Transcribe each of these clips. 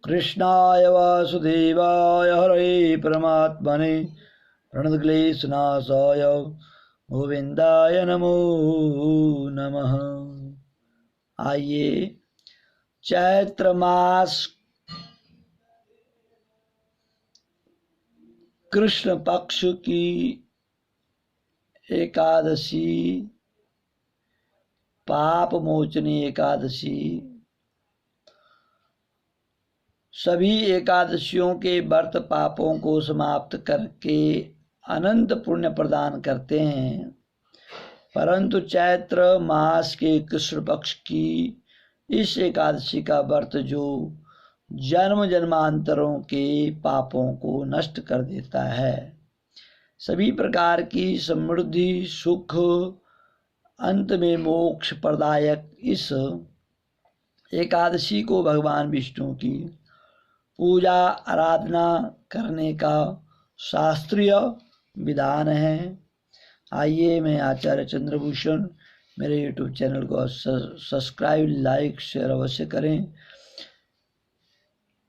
कृष्णाय वासुदेवाय हरे परमात्मने प्रणतक्लेशनाशाय गोविंदाय नमो नमः। आइए चैत्र मास कृष्ण पक्ष की एकादशी, पाप मोचनी एकादशी, सभी एकादशियों के व्रत पापों को समाप्त करके अनंत पुण्य प्रदान करते हैं, परंतु चैत्र मास के कृष्ण पक्ष की इस एकादशी का व्रत जो जन्म जन्मांतरों के पापों को नष्ट कर देता है, सभी प्रकार की समृद्धि सुख अंत में मोक्ष प्रदायक इस एकादशी को भगवान विष्णु की पूजा आराधना करने का शास्त्रीय विधान है। आइए, मैं आचार्य चंद्रभूषण, मेरे यूट्यूब चैनल को सब्सक्राइब लाइक शेयर अवश्य करें।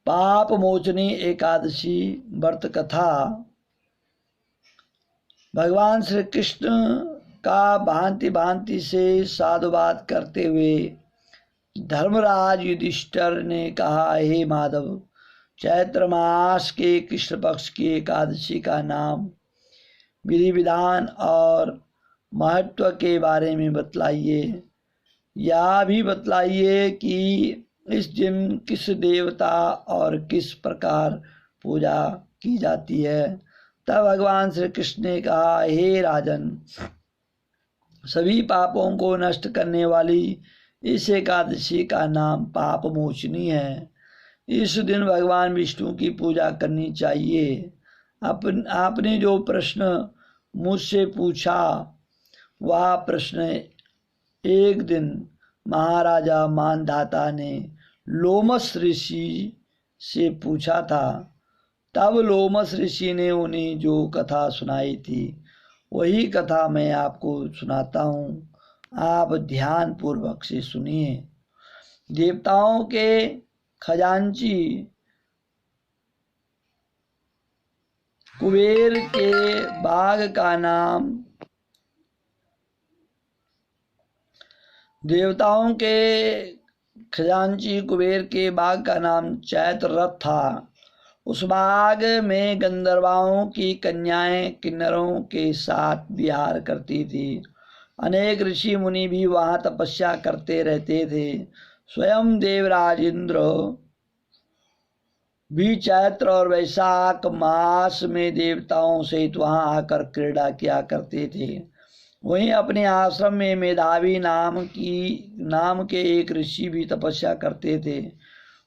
पाप मोचनी एकादशी व्रत कथा भगवान श्री कृष्ण का भांति भांति से साधुवाद करते हुए धर्मराज युधिष्ठिर ने कहा, हे माधव, चैत्र मास के कृष्ण पक्ष की एकादशी का नाम, विधि विधान और महत्व के बारे में बतलाइए। यह भी बतलाइए कि इस दिन किस देवता और किस प्रकार पूजा की जाती है। तब भगवान श्री कृष्ण ने कहा, हे राजन, सभी पापों को नष्ट करने वाली इस एकादशी का नाम पाप मोचनी है। इस दिन भगवान विष्णु की पूजा करनी चाहिए। आपने जो प्रश्न मुझसे पूछा, वह प्रश्न एक दिन महाराजा मानधाता ने लोमस ऋषि से पूछा था। तब लोमस ऋषि ने उन्हें जो कथा सुनाई थी, वही कथा मैं आपको सुनाता हूँ। आप ध्यान पूर्वक से सुनिए। देवताओं के खजांची कुबेर के बाग का नाम चैत्र रथ था। उस बाग में गंधर्वों की कन्याएं किन्नरों के साथ विहार करती थी। अनेक ऋषि मुनि भी वहां तपस्या करते रहते थे। स्वयं देवराज इंद्र भी चैत्र और वैशाख मास में देवताओं सहित वहां आकर क्रीड़ा किया करते थे। वहीं अपने आश्रम में मेधावी नाम के एक ऋषि भी तपस्या करते थे।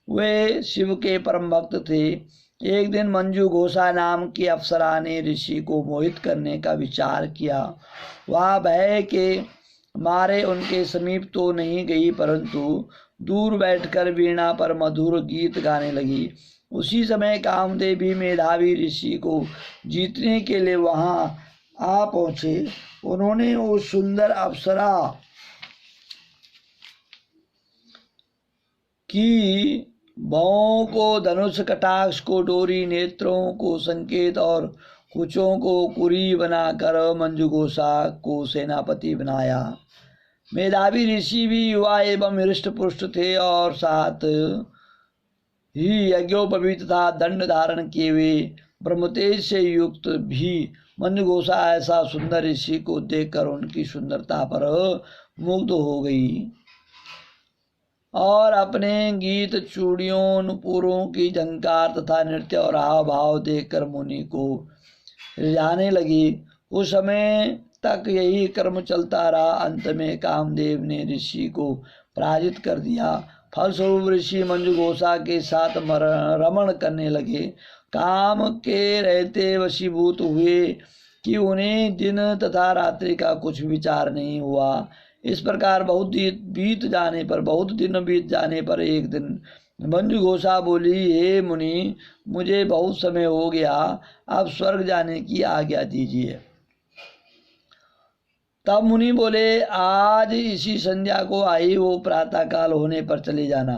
वे शिव के परम भक्त थे। एक दिन मंजू घोषा नाम की अप्सरा ने ऋषि को मोहित करने का विचार किया। वह भय के मारे उनके समीप तो नहीं गई, परंतु दूर बैठकर वीणा पर मधुर गीत गाने लगी। उसी समय कामदेव भी मेधावी ऋषि को जीतने के लिए वहां आ पहुंचे। उन्होंने उस सुंदर अप्सरा की भौं को धनुष, कटाक्ष को डोरी, नेत्रों को संकेत और कुचों को कुरी बनाकर मंजुघोषा को सेनापति बनाया। मेधावी ऋषि भी युवा एवं हृष्ट पुष्ट थे और साथ ही यज्ञोपवीत तथा दंड धारण किए हुए ब्रह्मतेज से युक्त भी। मंजुघोषा ऐसा सुंदर ऋषि को देखकर उनकी सुंदरता पर मुग्ध हो गई और अपने गीत, चूड़ियों, नुपुरों की झंकार तथा नृत्य और हाव भाव देखकर मुनि को रिझाने लगी। उस समय तक यही कर्म चलता रहा। अंत में कामदेव ने ऋषि को पराजित कर दिया। फलस्वरूप ऋषि मंजुघोषा के साथ रमण करने लगे। काम के रहते वशीभूत हुए कि उन्हें दिन तथा रात्रि का कुछ विचार नहीं हुआ। इस प्रकार बहुत दिन बीत जाने पर एक दिन मंजुघोषा बोली, हे मुनि, मुझे बहुत समय हो गया, अब स्वर्ग जाने की आज्ञा दीजिए। तब मुनि बोले, आज इसी संध्या को आई हो प्रातः काल होने पर चले जाना।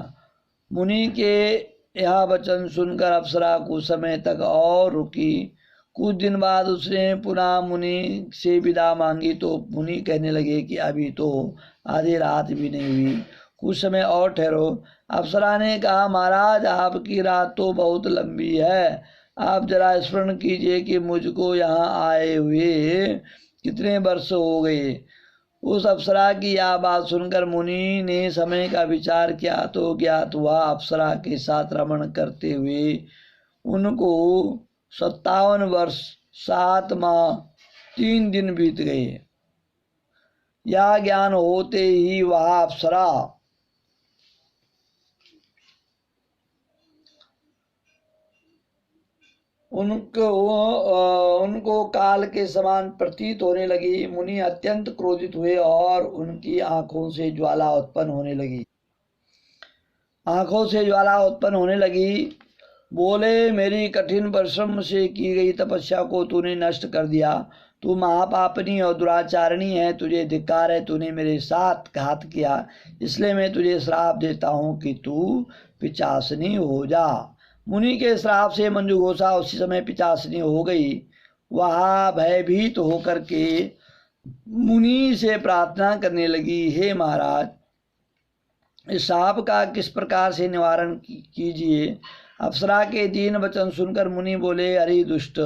मुनि के यह वचन सुनकर अप्सरा कुछ समय तक और रुकी। कुछ दिन बाद उसने पुनः मुनि से विदा मांगी तो मुनि कहने लगे कि अभी तो आधी रात भी नहीं हुई, कुछ समय और ठहरो। अप्सरा ने कहा, महाराज आपकी रात तो बहुत लंबी है, आप जरा स्मरण कीजिए कि मुझको यहाँ आए हुए कितने वर्ष हो गए। उस अप्सरा की यह बात सुनकर मुनि ने समय का विचार किया तो ज्ञात हुआ अप्सरा के साथ रमण करते हुए उनको 57 वर्ष 7 माह 3 दिन बीत गए। यह ज्ञान होते ही वह अप्सरा उनको काल के समान प्रतीत होने लगी। मुनि अत्यंत क्रोधित हुए और उनकी आंखों से ज्वाला उत्पन्न होने लगी। बोले, मेरी कठिन परिश्रम से की गई तपस्या को तूने नष्ट कर दिया। तू महापापनी और दुराचारणी है, तुझे धिक्कार है, तूने मेरे साथ घात किया। इसलिए मैं तुझे श्राप देता हूँ कि तू पिशाचिनी हो जा। मुनि के श्राप से मंजुघोषा उसी समय पिशाचिनी हो गई। वह भयभीत होकर के मुनि से प्रार्थना करने लगी, हे महाराज, इस श्राप का किस प्रकार से निवारण कीजिए। अप्सरा के दीन वचन सुनकर मुनि बोले, अरे दुष्ट,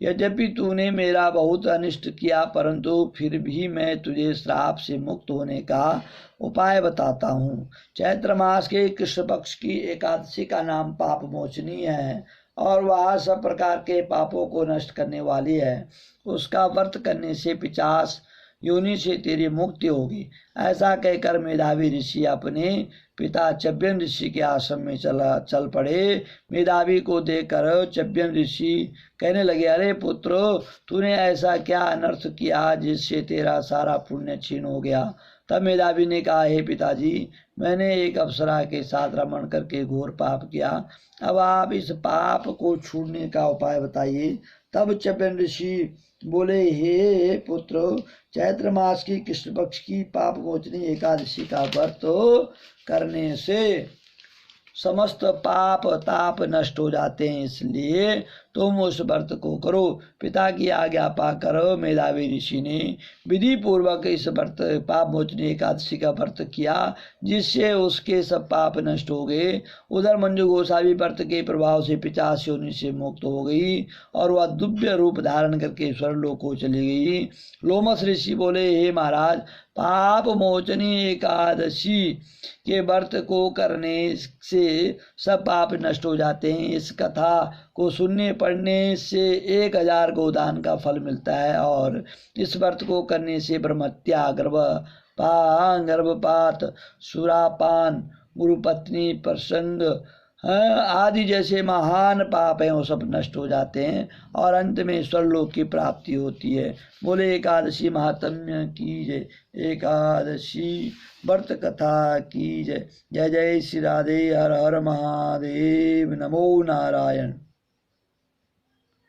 यद्यपि तूने मेरा बहुत अनिष्ट किया, परंतु फिर भी मैं तुझे श्राप से मुक्त होने का उपाय बताता हूँ। चैत्र मास के कृष्ण पक्ष की एकादशी का नाम पाप मोचनी है और वह सब प्रकार के पापों को नष्ट करने वाली है। उसका व्रत करने से पिशाच योनि से तेरी मुक्ति होगी। ऐसा कहकर मेधावी ऋषि अपने पिता चव्यन ऋषि के आश्रम में चल पड़े। मेधावी को देखकर चव्यन ऋषि कहने लगे, अरे पुत्र, तूने ऐसा क्या अनर्थ किया जिससे तेरा सारा पुण्य क्षीण हो गया। तब मेधावी ने कहा, हे पिताजी, मैंने एक अप्सरा के साथ रमण करके घोर पाप किया। अब आप इस पाप को छूटने का उपाय बताइए। तब चव्यन ऋषि बोले, हे पुत्र, चैत्र मास की कृष्ण पक्ष की पाप मोचनी एकादशी का व्रत करने से समस्त पाप ताप नष्ट हो जाते हैं, इसलिए तुम उस व्रत को करो। पिता की आज्ञा पाकर मेधावी ऋषि ने विधि पूर्वक इस व्रत पाप मोचनी एकादशी का व्रत किया, जिससे उसके सब पाप नष्ट हो गए। उधर मंजुघोषा भी व्रत के प्रभाव से पिशाच योनि से मुक्त हो गई और वह दिव्य रूप धारण करके स्वर्गलोक को चली गई। लोमस ऋषि बोले, हे महाराज, पाप मोचनी एकादशी के व्रत को करने से सब पाप नष्ट हो जाते हैं। इस कथा को सुनने पढ़ने से 1000 गोदान का फल मिलता है और इस व्रत को करने से ब्रह्मत्या, गर्भपात, सुरापान, गुरुपत्नी प्रसंग आदि जैसे महान पाप हैं वो सब नष्ट हो जाते हैं और अंत में स्वर्गलोक की प्राप्ति होती है। बोले एकादशी महात्म्य की जय, एकादशी व्रत कथा की जय। जय जय श्री राधे, हर हर महादेव, नमो नारायण।